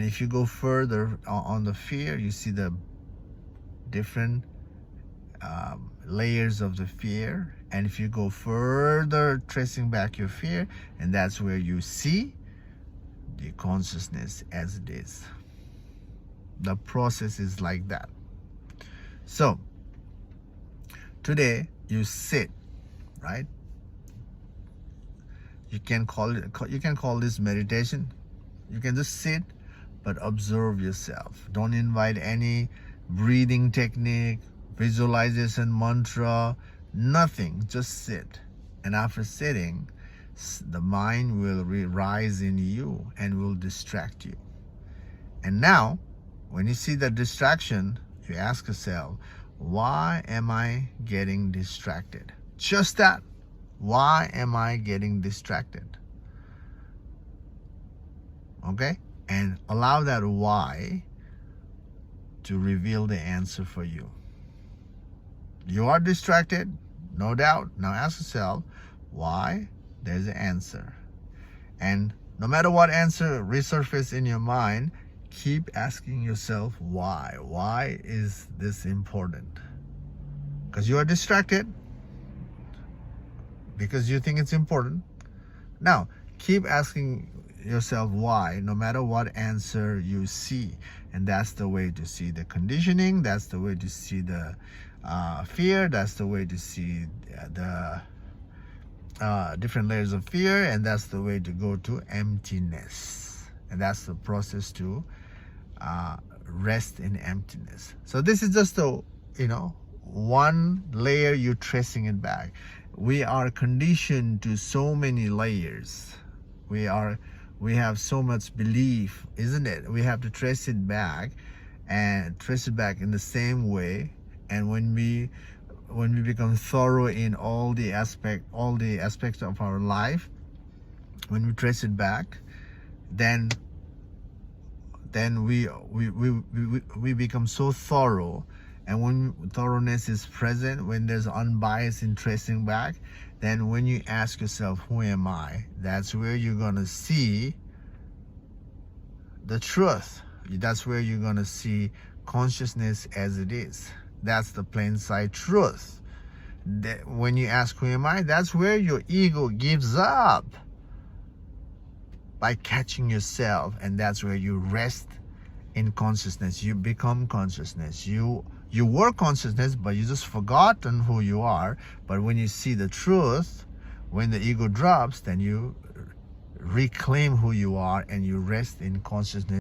And if you go further on the fear, you see the different layers of the fear. And if you go further, tracing back your fear, and that's where you see the consciousness as it is. The process is like that. So today you sit, right? You can call this meditation. You can just sit, but observe yourself. Don't invite any breathing technique, visualization mantra, nothing. Just sit. And after sitting, the mind will rise in you and will distract you. And now, when you see the distraction, you ask yourself, why am I getting distracted? Just that. Why am I getting distracted? Okay? And allow that why to reveal the answer for you. You are distracted, no doubt. Now ask yourself, why? There's an answer. And no matter what answer resurfaces in your mind, keep asking yourself why. Why is this important? Because you are distracted. Because you think it's important. Now, keep asking yourself why, no matter what answer you see. And that's the way to see the conditioning. That's the way to see the fear. That's the way to see the different layers of fear. And that's the way to go to emptiness. And that's the process to rest in emptiness. So this is just a, one layer, you're tracing it back. We are conditioned to so many layers. We have so much belief, isn't it? We have to trace it back and trace it back in the same way. And when we become thorough in all the aspects of our life, when we trace it back, then we become so thorough. And when thoroughness is present, when there's unbiased in tracing back, then when you ask yourself, who am I? That's where you're going to see the truth. That's where you're going to see consciousness as it is. That's the plain sight truth. When you ask, who am I? That's where your ego gives up by catching yourself. And that's where you rest in consciousness. You become consciousness. You were consciousness, but you just forgotten who you are. But when you see the truth, when the ego drops, then you reclaim who you are and you rest in consciousness.